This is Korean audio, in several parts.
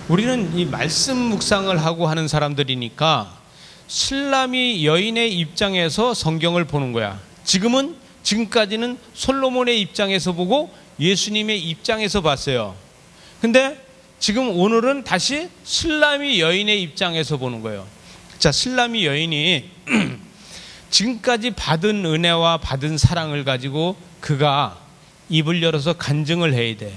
우리는 이 말씀 묵상을 하고 하는 사람들이니까 술람이 여인의 입장에서 성경을 보는 거야. 지금까지는 솔로몬의 입장에서 보고 예수님의 입장에서 봤어요. 근데 지금 오늘은 다시 술람이 여인의 입장에서 보는 거예요. 자, 술람이 여인이 지금까지 받은 은혜와 받은 사랑을 가지고 그가 입을 열어서 간증을 해야 돼.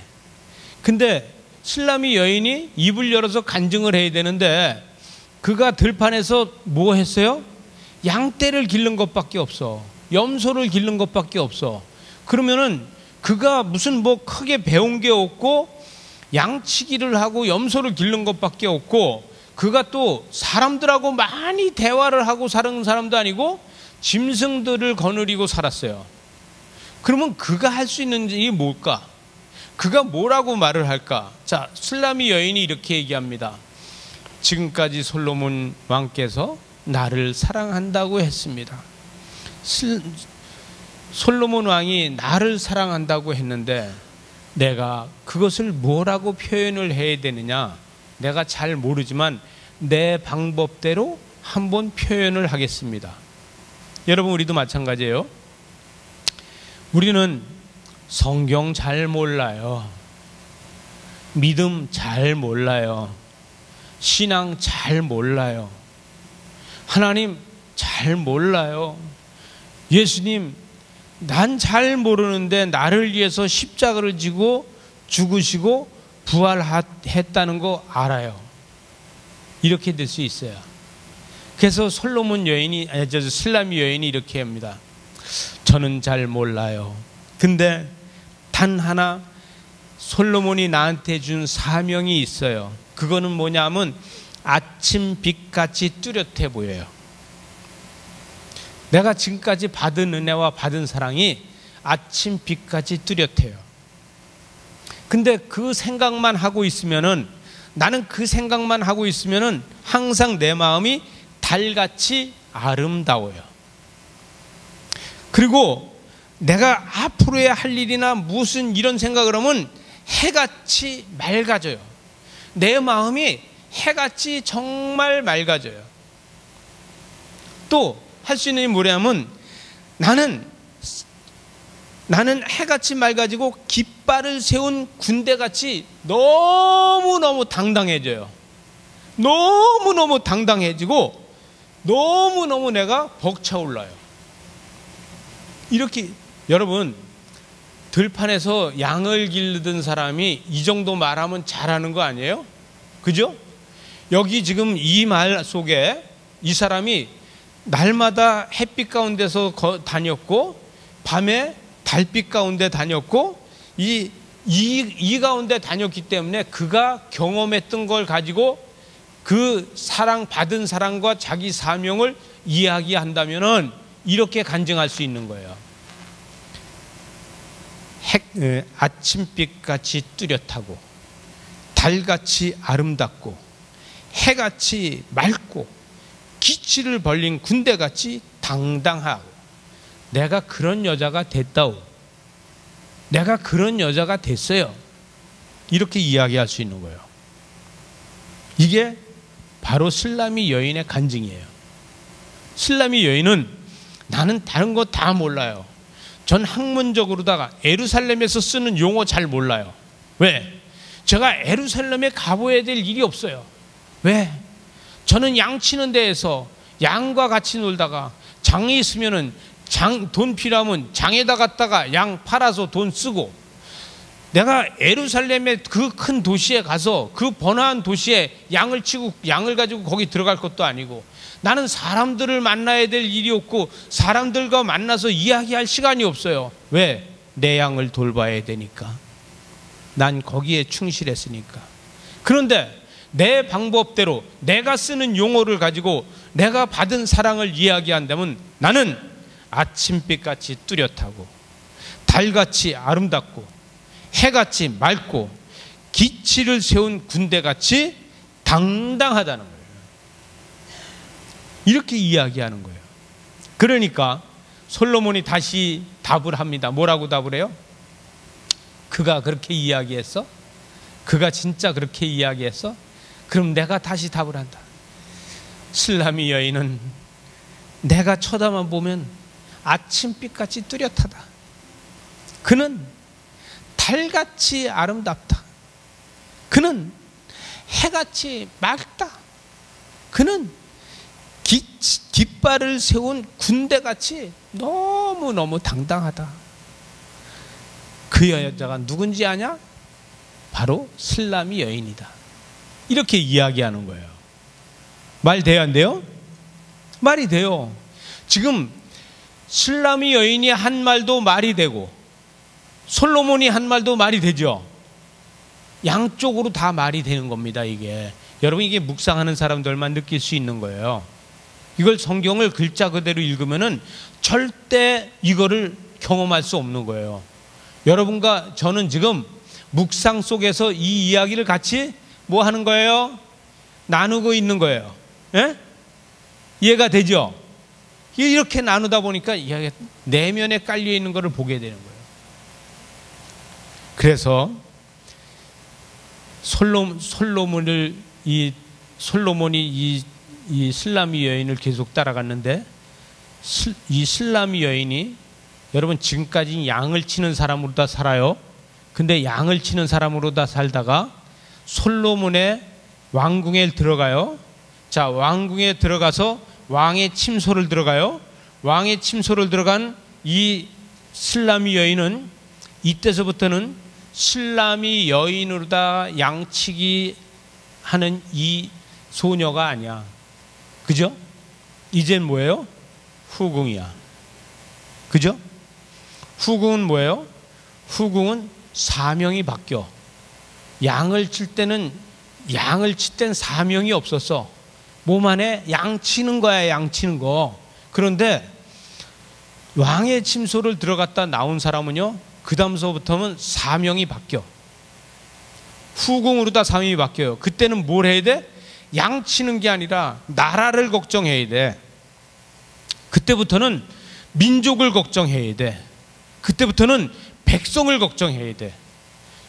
근데 술람이 여인이 입을 열어서 간증을 해야 되는데 그가 들판에서 뭐 했어요? 양떼를 기른 것밖에 없어. 염소를 기른 것밖에 없어. 그러면은 그가 무슨 뭐 크게 배운 게 없고 양치기를 하고 염소를 기른 것밖에 없고 그가 또 사람들하고 많이 대화를 하고 사는 사람도 아니고 짐승들을 거느리고 살았어요. 그러면 그가 할 수 있는 일이 뭘까? 그가 뭐라고 말을 할까? 자, 술람이 여인이 이렇게 얘기합니다. 지금까지 솔로몬 왕께서 나를 사랑한다고 했습니다. 솔로몬 왕이 나를 사랑한다고 했는데 내가 그것을 뭐라고 표현을 해야 되느냐? 내가 잘 모르지만 내 방법대로 한번 표현을 하겠습니다. 여러분, 우리도 마찬가지예요. 우리는 성경 잘 몰라요. 믿음 잘 몰라요. 신앙 잘 몰라요. 하나님 잘 몰라요. 예수님, 난 잘 모르는데 나를 위해서 십자가를 지고 죽으시고 부활했다는 거 알아요. 이렇게 될 수 있어요. 그래서 술람이 여인이 이렇게 합니다. 저는 잘 몰라요. 근데 단 하나 솔로몬이 나한테 준 사명이 있어요. 그거는 뭐냐면 아침 빛같이 뚜렷해 보여요. 내가 지금까지 받은 은혜와 받은 사랑이 아침 빛같이 뚜렷해요. 근데 그 생각만 하고 있으면은, 나는 그 생각만 하고 있으면은 항상 내 마음이 달같이 아름다워요. 그리고 내가 앞으로 해야 할 일이나 무슨 이런 생각을 하면 해같이 맑아져요. 내 마음이 해같이 정말 맑아져요. 또 할 수 있는 일이 뭐냐면 나는 해같이 맑아지고 깃발을 세운 군대같이 너무너무 당당해져요. 너무너무 당당해지고 너무너무 내가 벅차올라요. 이렇게 여러분, 들판에서 양을 기르던 사람이 이 정도 말하면 잘하는 거 아니에요? 그죠? 여기 지금 이 말 속에 이 사람이 날마다 햇빛 가운데서 다녔고 밤에 달빛 가운데 다녔고 이 가운데 다녔기 때문에 그가 경험했던 걸 가지고 그 받은 사랑과 자기 사명을 이야기한다면은 이렇게 간증할 수 있는 거예요. 아침빛같이 뚜렷하고 달같이 아름답고 해같이 맑고 기치를 벌린 군대같이 당당하고 내가 그런 여자가 됐다오. 내가 그런 여자가 됐어요. 이렇게 이야기할 수 있는 거예요. 이게 바로 술람이 여인의 간증이에요. 술람이 여인은 나는 다른 거 다 몰라요. 전 학문적으로다가 예루살렘에서 쓰는 용어 잘 몰라요. 왜? 제가 예루살렘에 가봐야 될 일이 없어요. 왜? 저는 양 치는 데에서 양과 같이 놀다가 장이 있으면은 돈 필요하면 장에다 갔다가 양 팔아서 돈 쓰고, 내가 예루살렘의 그 큰 도시에 가서 그 번화한 도시에 양을 치고 양을 가지고 거기 들어갈 것도 아니고, 나는 사람들을 만나야 될 일이 없고 사람들과 만나서 이야기할 시간이 없어요. 왜? 내 양을 돌봐야 되니까. 난 거기에 충실했으니까. 그런데 내 방법대로 내가 쓰는 용어를 가지고 내가 받은 사랑을 이야기한다면 나는 아침빛같이 뚜렷하고 달같이 아름답고 해같이 맑고 기치를 세운 군대같이 당당하다는 거예요. 이렇게 이야기하는 거예요. 그러니까 솔로몬이 다시 답을 합니다. 뭐라고 답을 해요? 그가 그렇게 이야기했어? 그가 진짜 그렇게 이야기했어? 그럼 내가 다시 답을 한다. 슬라미 여인은 내가 쳐다만 보면 아침빛같이 뚜렷하다. 그는 달같이 아름답다. 그는 해같이 맑다. 그는 깃발을 세운 군대같이 너무너무 당당하다. 그 여자가 누군지 아냐? 바로 슬라미 여인이다. 이렇게 이야기하는 거예요. 말 돼요, 안 돼요? 말이 돼요. 지금 슬라미 여인이 한 말도 말이 되고 솔로몬이 한 말도 말이 되죠. 양쪽으로 다 말이 되는 겁니다. 이게 여러분, 이게 묵상하는 사람들만 느낄 수 있는 거예요. 이걸 성경을 글자 그대로 읽으면은 절대 이거를 경험할 수 없는 거예요. 여러분과 저는 지금 묵상 속에서 이 이야기를 같이 뭐 하는 거예요? 나누고 있는 거예요. 예? 이해가 되죠? 이렇게 나누다 보니까 이야기가 내면에 깔려 있는 것을 보게 되는 거예요. 그래서 솔로몬이 이 슬라미 여인을 계속 따라갔는데, 이 슬라미 여인이 여러분 지금까지 양을 치는 사람으로 다 살아요. 근데 양을 치는 사람으로 다 살다가 솔로몬의 왕궁에 들어가요. 자, 왕궁에 들어가서 왕의 침소를 들어가요. 왕의 침소를 들어간 이 슬라미 여인은 이때서부터는 슬라미 여인으로 다 양치기 하는 이 소녀가 아니야. 그죠? 이젠 뭐예요? 후궁이야. 그죠? 후궁은 뭐예요? 후궁은 사명이 바뀌어. 양을 칠 때는 사명이 없었어. 몸 안에 양 치는 거야, 양 치는 거. 그런데 왕의 침소를 들어갔다 나온 사람은요, 그 다음서부터는 사명이 바뀌어. 후궁으로 다 사명이 바뀌어요. 그때는 뭘 해야 돼? 양 치는 게 아니라 나라를 걱정해야 돼. 그때부터는 민족을 걱정해야 돼. 그때부터는 백성을 걱정해야 돼.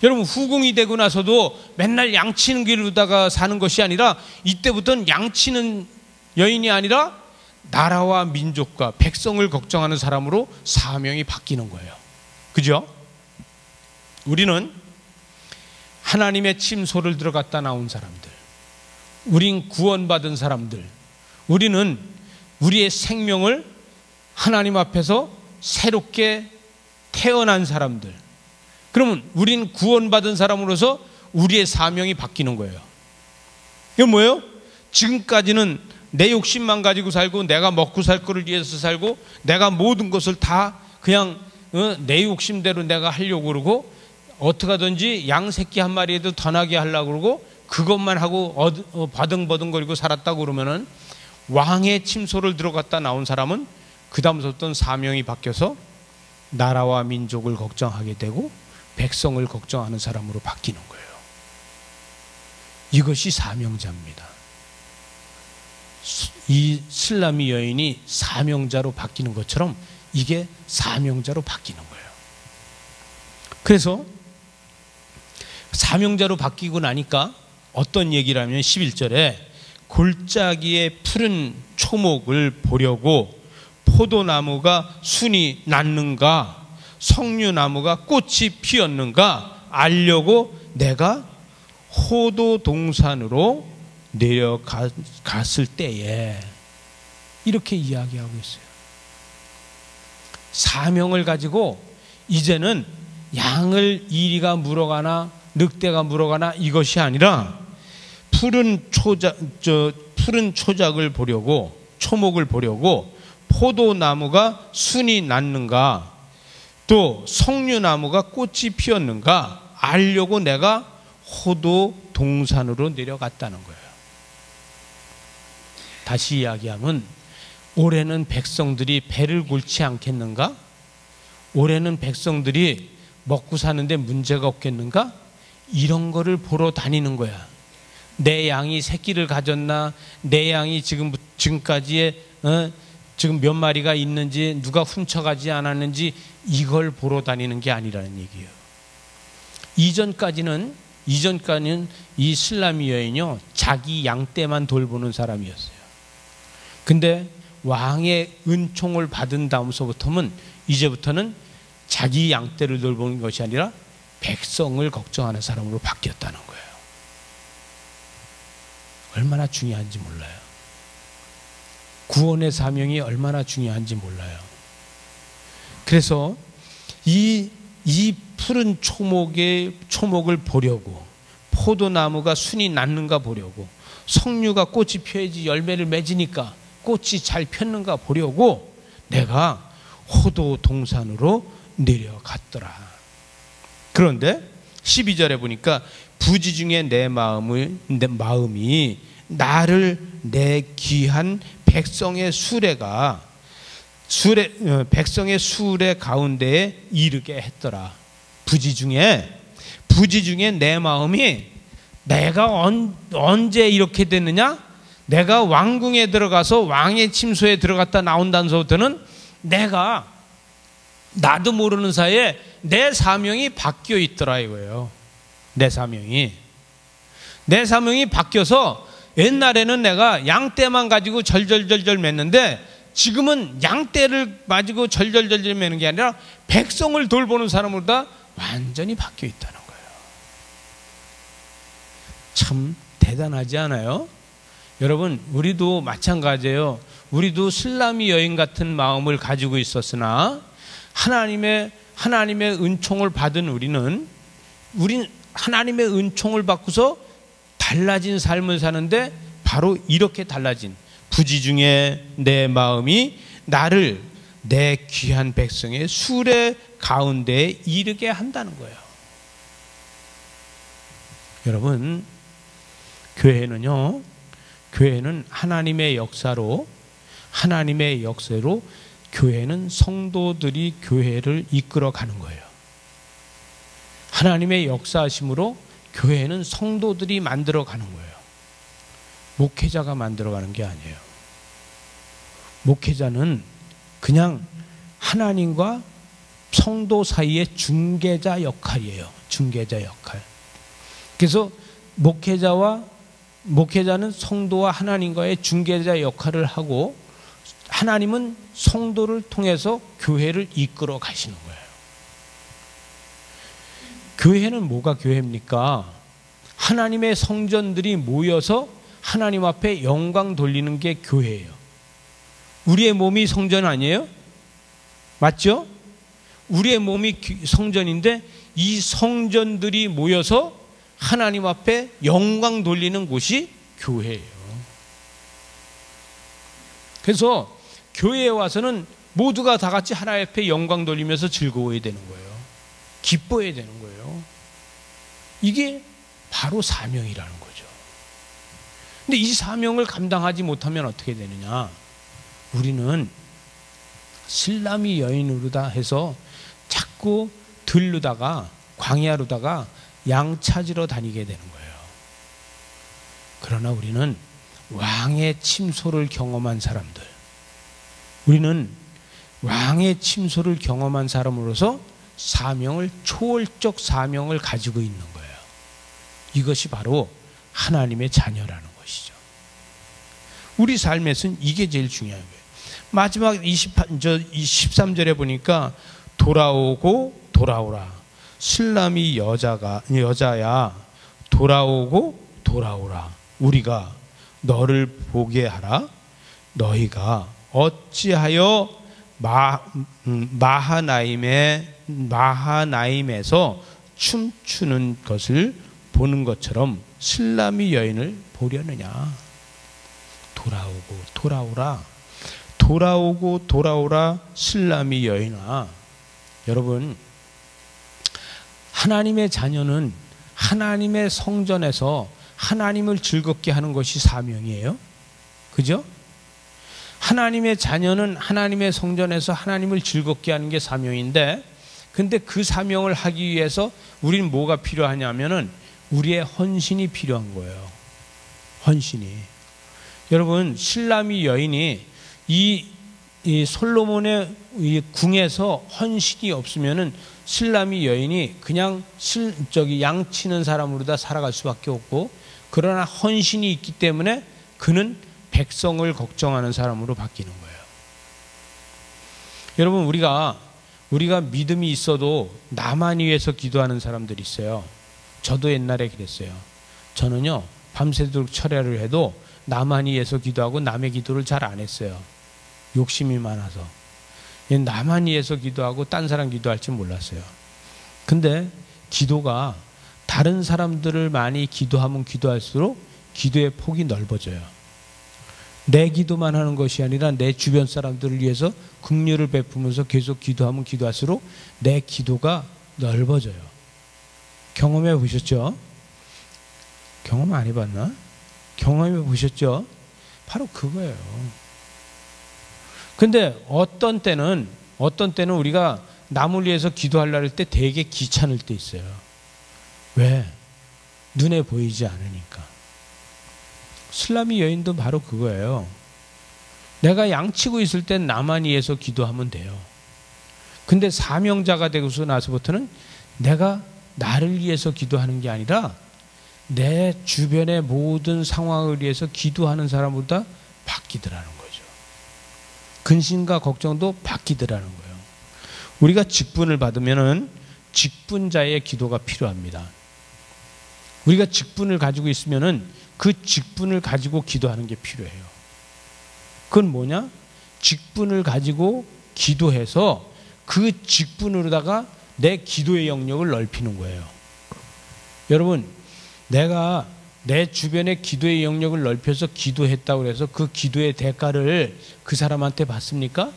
여러분, 후궁이 되고 나서도 맨날 양치는 길로다가 사는 것이 아니라 이때부터는 양치는 여인이 아니라 나라와 민족과 백성을 걱정하는 사람으로 사명이 바뀌는 거예요. 그죠? 우리는 하나님의 침소를 들어갔다 나온 사람들, 우린 구원받은 사람들, 우리는 우리의 생명을 하나님 앞에서 새롭게 태어난 사람들. 그러면 우린 구원받은 사람으로서 우리의 사명이 바뀌는 거예요. 이건 뭐예요? 지금까지는 내 욕심만 가지고 살고 내가 먹고 살 거를 위해서 살고 내가 모든 것을 다 그냥 내 욕심대로 내가 하려고 그러고 어떻게 하든지 양 새끼 한 마리에도 더 나게 하려고 그러고 그것만 하고 바등바등거리고 살았다고 그러면은, 왕의 침소를 들어갔다 나온 사람은 그 다음부터는 사명이 바뀌어서 나라와 민족을 걱정하게 되고 백성을 걱정하는 사람으로 바뀌는 거예요. 이것이 사명자입니다. 이 슬라미 여인이 사명자로 바뀌는 것처럼 이게 사명자로 바뀌는 거예요. 그래서 사명자로 바뀌고 나니까 어떤 얘기를 하면 11절에 골짜기에 푸른 초목을 보려고 포도나무가 순이 났는가 석류나무가 꽃이 피었는가 알려고 내가 호도 동산으로 내려갔을 때에, 이렇게 이야기하고 있어요. 사명을 가지고 이제는 양을 이리가 물어가나 늑대가 물어가나 이것이 아니라 푸른 초작을 보려고, 초목을 보려고 포도나무가 순이 났는가 또 석류나무가 꽃이 피었는가 알려고 내가 호도 동산으로 내려갔다는 거예요. 다시 이야기하면 올해는 백성들이 배를 곪지 않겠는가? 올해는 백성들이 먹고 사는데 문제가 없겠는가? 이런 거를 보러 다니는 거야. 내 양이 새끼를 가졌나? 내 양이 지금까지의 지금 몇 마리가 있는지, 누가 훔쳐가지 않았는지 이걸 보러 다니는 게 아니라는 얘기예요. 이전까지는 이 슬라미 여인이요, 자기 양떼만 돌보는 사람이었어요. 근데 왕의 은총을 받은 다음서부터는 이제부터는 자기 양떼를 돌보는 것이 아니라 백성을 걱정하는 사람으로 바뀌었다는 거예요. 얼마나 중요한지 몰라요. 구원의 사명이 얼마나 중요한지 몰라요. 그래서 이 푸른 초목을 보려고, 포도나무가 순이 났는가 보려고, 석류가 꽃이 펴야지 열매를 맺으니까 꽃이 잘 폈는가 보려고 내가 호도 동산으로 내려갔더라. 그런데 12절에 보니까 부지 중에 내 마음이 나를 내 귀한 백성의 수레 가운데에 이르게 했더라. 부지 중에 내 마음이 내가 언제 이렇게 됐느냐? 내가 왕궁에 들어가서 왕의 침소에 들어갔다 나온다면서부터는 내가 나도 모르는 사이에 내 사명이 바뀌어 있더라 이거예요. 내 사명이 바뀌어서 옛날에는 내가 양떼만 가지고 절절절절 맸는데 지금은 양떼를 가지고 절절절절 매는 게 아니라 백성을 돌보는 사람으로 다 완전히 바뀌어 있다는 거예요. 참 대단하지 않아요? 여러분, 우리도 마찬가지예요. 우리도 슬라미 여인 같은 마음을 가지고 있었으나 하나님의 은총을 받은 우리는 하나님의 은총을 받고서 달라진 삶을 사는데 바로 이렇게 달라진, 부지 중에 내 마음이 나를 내 귀한 백성의 수레 가운데에 이르게 한다는 거예요. 여러분, 교회는 하나님의 역사로 교회는 성도들이 교회를 이끌어 가는 거예요. 하나님의 역사하심으로 교회는 성도들이 만들어 가는 거예요. 목회자가 만들어 가는 게 아니에요. 목회자는 그냥 하나님과 성도 사이의 중개자 역할이에요. 중개자 역할. 그래서 목회자는 성도와 하나님과의 중개자 역할을 하고 하나님은 성도를 통해서 교회를 이끌어 가시는 거예요. 교회는 뭐가 교회입니까? 하나님의 성전들이 모여서 하나님 앞에 영광 돌리는 게 교회예요. 우리의 몸이 성전 아니에요? 맞죠? 우리의 몸이 성전인데 이 성전들이 모여서 하나님 앞에 영광 돌리는 곳이 교회예요. 그래서 교회에 와서는 모두가 다 같이 하나님 앞에 영광 돌리면서 즐거워야 되는 거예요. 기뻐해야 되는 거예요. 이게 바로 사명이라는 거죠. 근데 이 사명을 감당하지 못하면 어떻게 되느냐? 우리는 슬라미 여인으로다 해서 자꾸 들르다가 광야로다가 양 찾으러 다니게 되는 거예요. 그러나 우리는 왕의 침소를 경험한 사람들, 우리는 왕의 침소를 경험한 사람으로서 초월적 사명을 가지고 있는 거예요. 이것이 바로 하나님의 자녀라는 것이죠. 우리 삶에서는 이게 제일 중요한 거예요. 마지막 13절에 보니까 돌아오고 돌아오라. 슬라미 여자야 돌아오고 돌아오라. 우리가 너를 보게 하라. 너희가 어찌하여 마하나임에서 춤추는 것을 보는 것처럼 슬라미 여인을 보려느냐. 돌아오고 돌아오라. 돌아오고 돌아오라 슬라미 여인아. 여러분, 하나님의 자녀는 하나님의 성전에서 하나님을 즐겁게 하는 것이 사명이에요. 그죠? 하나님의 자녀는 하나님의 성전에서 하나님을 즐겁게 하는 게 사명인데, 근데 그 사명을 하기 위해서 우리는 뭐가 필요하냐면은 우리의 헌신이 필요한 거예요. 헌신이. 여러분, 슬라미 여인이 이 솔로몬의 이 궁에서 헌신이 없으면은 슬라미 여인이 그냥 양 치는 사람으로 다 살아갈 수밖에 없고, 그러나 헌신이 있기 때문에 그는 백성을 걱정하는 사람으로 바뀌는 거예요. 여러분, 우리가 믿음이 있어도 나만 위해서 기도하는 사람들이 있어요. 저도 옛날에 그랬어요. 저는요, 밤새도록 철야를 해도 나만 위해서 기도하고 남의 기도를 잘 안 했어요. 욕심이 많아서. 나만 위해서 기도하고 딴 사람 기도할지 몰랐어요. 근데 기도가 다른 사람들을 많이 기도하면 기도할수록 기도의 폭이 넓어져요. 내 기도만 하는 것이 아니라 내 주변 사람들을 위해서 긍휼을 베푸면서 계속 기도하면 기도할수록 내 기도가 넓어져요. 경험해 보셨죠? 경험 안 해봤나? 경험해 보셨죠? 바로 그거예요. 근데 어떤 때는 우리가 남을 위해서 기도하려고 할 때 되게 귀찮을 때 있어요. 왜? 눈에 보이지 않으니까. 슬라미 여인도 바로 그거예요. 내가 양치고 있을 땐 나만 위해서 기도하면 돼요. 근데 사명자가 되고서 나서부터는 내가 나를 위해서 기도하는 게 아니라 내 주변의 모든 상황을 위해서 기도하는 사람보다 바뀌더라는 거죠. 근심과 걱정도 바뀌더라는 거예요. 우리가 직분을 받으면은 직분자의 기도가 필요합니다. 우리가 직분을 가지고 있으면은 그 직분을 가지고 기도하는 게 필요해요. 그건 뭐냐? 직분을 가지고 기도해서 그 직분으로다가 내 기도의 영역을 넓히는 거예요. 여러분, 내가 내 주변의 기도의 영역을 넓혀서 기도했다고 해서 그 기도의 대가를 그 사람한테 받습니까?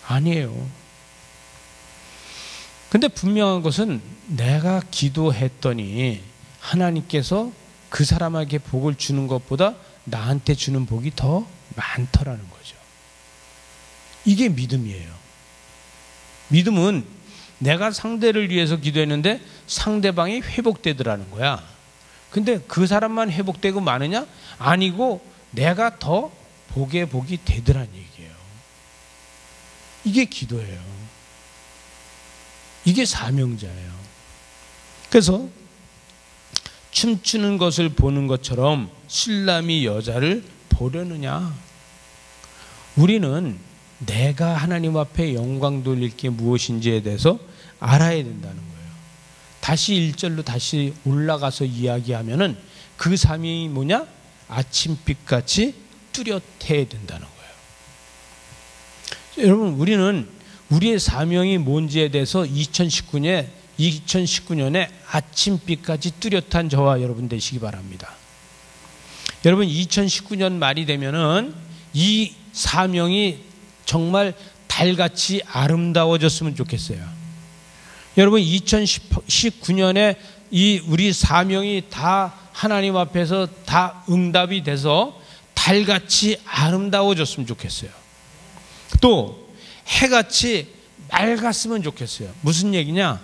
아니에요. 근데 분명한 것은 내가 기도했더니 하나님께서 그 사람에게 복을 주는 것보다 나한테 주는 복이 더 많더라는 거죠. 이게 믿음이에요. 믿음은 내가 상대를 위해서 기도했는데 상대방이 회복되더라는 거야. 근데 그 사람만 회복되고 마느냐? 아니고 내가 더 복의 복이 되더란 얘기예요. 이게 기도예요. 이게 사명자예요. 그래서 춤추는 것을 보는 것처럼 술람이 여자를 보려느냐? 우리는 내가 하나님 앞에 영광 돌릴 게 무엇인지에 대해서 알아야 된다는 거예요. 다시 1절로 다시 올라가서 이야기하면은 그 사명이 뭐냐? 아침빛같이 뚜렷해야 된다는 거예요. 여러분, 우리는 우리의 사명이 뭔지에 대해서 2019년에 아침빛까지 뚜렷한 저와 여러분 되시기 바랍니다. 여러분, 2019년 말이 되면은 이 사명이 정말 달같이 아름다워졌으면 좋겠어요. 여러분, 2019년에 이 우리 사명이 다 하나님 앞에서 다 응답이 돼서 달같이 아름다워졌으면 좋겠어요. 또 해같이 맑았으면 좋겠어요. 무슨 얘기냐?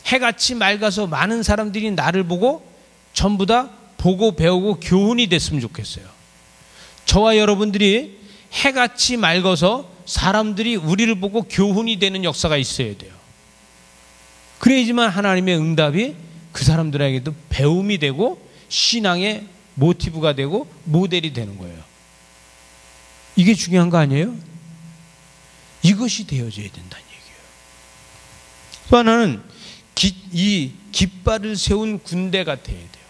해같이 맑아서 많은 사람들이 나를 보고 전부 다 보고 배우고 교훈이 됐으면 좋겠어요. 저와 여러분들이 해같이 맑아서 사람들이 우리를 보고 교훈이 되는 역사가 있어야 돼요. 그래야지만 하나님의 응답이 그 사람들에게도 배움이 되고 신앙의 모티브가 되고 모델이 되는 거예요. 이게 중요한 거 아니에요? 이것이 되어져야 된다는 얘기예요. 또 하나는 이 깃발을 세운 군대가 돼야 돼요.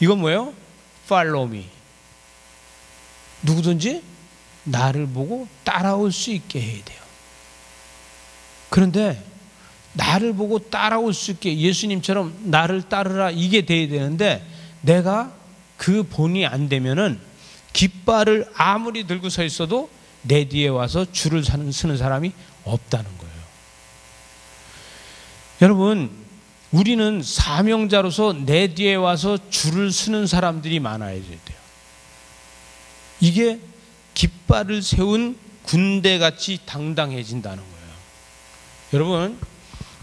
이건 뭐예요? Follow me. 누구든지 나를 보고 따라올 수 있게 해야 돼요. 그런데 나를 보고 따라올 수 있게 예수님처럼 나를 따르라 이게 돼야 되는데 내가 그 본이 안 되면은 깃발을 아무리 들고 서 있어도 내 뒤에 와서 줄을 서는 사람이 없다는 거예요. 여러분, 우리는 사명자로서 내 뒤에 와서 줄을 서는 사람들이 많아야 돼요. 이게 깃발을 세운 군대같이 당당해진다는 거예요. 여러분,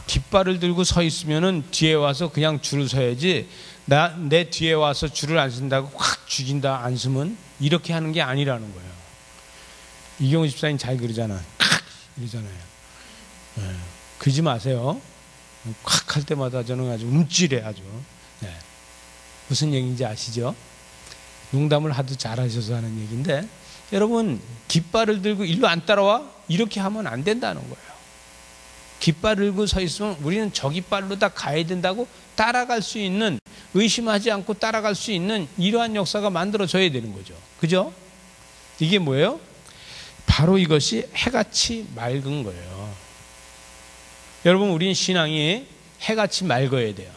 깃발을 들고 서 있으면은 뒤에 와서 그냥 줄을 서야지 내 뒤에 와서 줄을 안 쓴다고 확 죽인다 안 쓰면 이렇게 하는 게 아니라는 거예요. 이경우 집사님 잘 그러잖아. 이러잖아요. 네. 그러지 마세요. 콱 할 때마다 저는 아주 움찔해 아주. 네. 무슨 얘기인지 아시죠? 농담을 하도 잘하셔서 하는 얘기인데, 여러분 깃발을 들고 일로 안 따라와? 이렇게 하면 안 된다는 거예요. 깃발을 들고 서 있으면 우리는 저 깃발로 다 가야 된다고 따라갈 수 있는, 의심하지 않고 따라갈 수 있는 이러한 역사가 만들어져야 되는 거죠. 그죠? 이게 뭐예요? 바로 이것이 해같이 맑은 거예요. 여러분, 우린 신앙이 해같이 맑아야 돼요.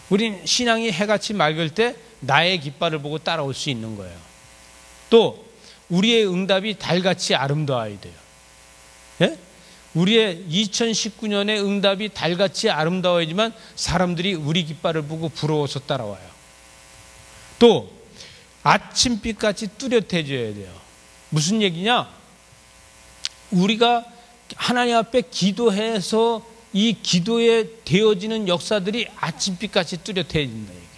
우린 신앙이 해같이 맑을 때 나의 깃발을 보고 따라올 수 있는 거예요. 또 우리의 응답이 달같이 아름다워야 돼요. 예? 우리의 2019년의 응답이 달같이 아름다워야지만 사람들이 우리 깃발을 보고 부러워서 따라와요. 또 아침빛같이 뚜렷해져야 돼요. 무슨 얘기냐? 우리가 하나님 앞에 기도해서 이 기도에 되어지는 역사들이 아침빛같이 뚜렷해진다 얘기예요.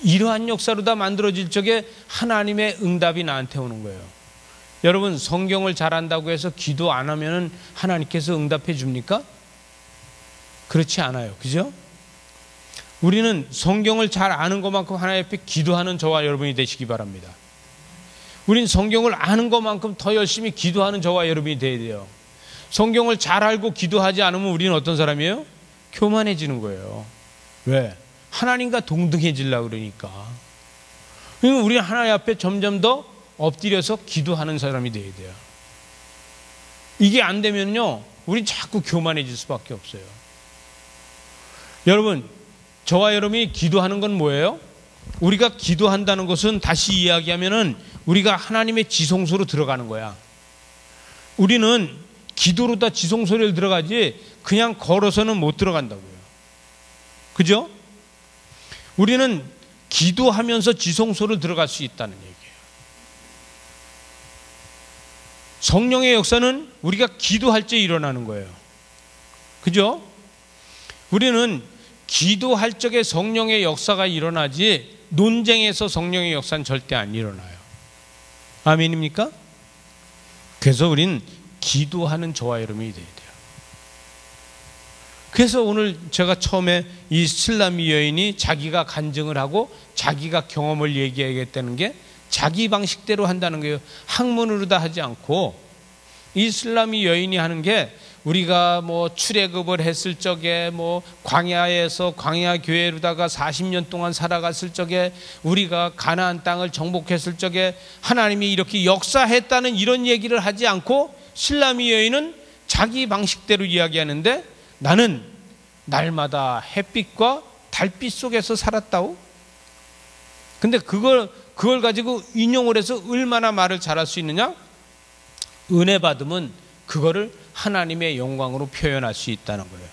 이러한 역사로 다 만들어질 적에 하나님의 응답이 나한테 오는 거예요. 여러분, 성경을 잘 안다고 해서 기도 안 하면 하나님께서 응답해 줍니까? 그렇지 않아요. 그죠? 우리는 성경을 잘 아는 것만큼 하나님 앞에 기도하는 저와 여러분이 되시기 바랍니다. 우린 성경을 아는 것만큼 더 열심히 기도하는 저와 여러분이 돼야 돼요. 성경을 잘 알고 기도하지 않으면 우리는 어떤 사람이에요? 교만해지는 거예요. 왜? 하나님과 동등해지려고 그러니까. 그러니까 우리는 하나님 앞에 점점 더 엎드려서 기도하는 사람이 돼야 돼요. 이게 안 되면요, 우린 자꾸 교만해질 수밖에 없어요. 여러분, 저와 여러분이 기도하는 건 뭐예요? 우리가 기도한다는 것은 다시 이야기하면은 우리가 하나님의 지성소로 들어가는 거야. 우리는 기도로 다 지성소를 들어가지 그냥 걸어서는 못 들어간다고요. 그죠? 우리는 기도하면서 지성소를 들어갈 수 있다는 얘기예요. 성령의 역사는 우리가 기도할 때 일어나는 거예요. 그죠? 우리는 기도할 적에 성령의 역사가 일어나지 논쟁에서 성령의 역사는 절대 안 일어나요. 아멘입니까? 그래서 우린 기도하는 저와 여러분이 돼야 돼요. 그래서 오늘 제가 처음에 이 슬라미 여인이 자기가 간증을 하고 자기가 경험을 얘기하겠다는 게 자기 방식대로 한다는 거예요. 학문으로 다 하지 않고. 이 슬라미 여인이 하는 게 우리가 뭐 출애굽을 했을 적에 뭐 광야에서 광야 교회로다가 40년 동안 살아갔을 적에 우리가 가나안 땅을 정복했을 적에 하나님이 이렇게 역사했다는 이런 얘기를 하지 않고 슬라미 여인은 자기 방식대로 이야기하는데, 나는 날마다 햇빛과 달빛 속에서 살았다고. 근데 그걸 가지고 인용을 해서 얼마나 말을 잘할 수 있느냐? 은혜 받으면 그거를 하나님의 영광으로 표현할 수 있다는 거예요.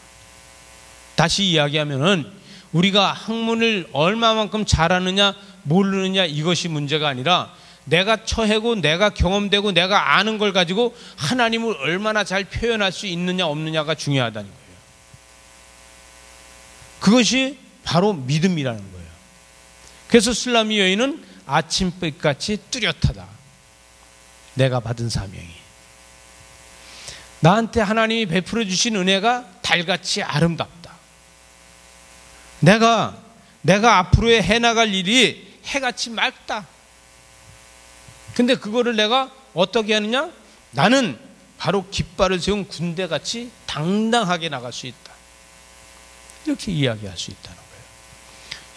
다시 이야기하면은 우리가 학문을 얼마만큼 잘하느냐 모르느냐 이것이 문제가 아니라 내가 처해고 내가 경험되고 내가 아는 걸 가지고 하나님을 얼마나 잘 표현할 수 있느냐 없느냐가 중요하다는 거예요. 그것이 바로 믿음이라는 거예요. 그래서 슬라미 여인은 아침빛같이 뚜렷하다. 내가 받은 사명이, 나한테 하나님이 베풀어 주신 은혜가 달같이 아름답다. 내가 앞으로의 해나갈 일이 해같이 맑다. 근데 그거를 내가 어떻게 하느냐? 나는 바로 깃발을 세운 군대같이 당당하게 나갈 수 있다. 이렇게 이야기할 수 있다는 거예요.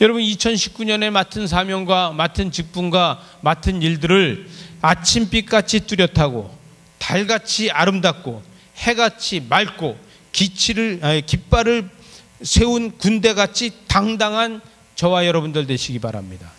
여러분, 2019년에 맡은 사명과 맡은 직분과 맡은 일들을 아침빛같이 뚜렷하고 달같이 아름답고 해같이 맑고 깃발을 세운 군대같이 당당한 저와 여러분들 되시기 바랍니다.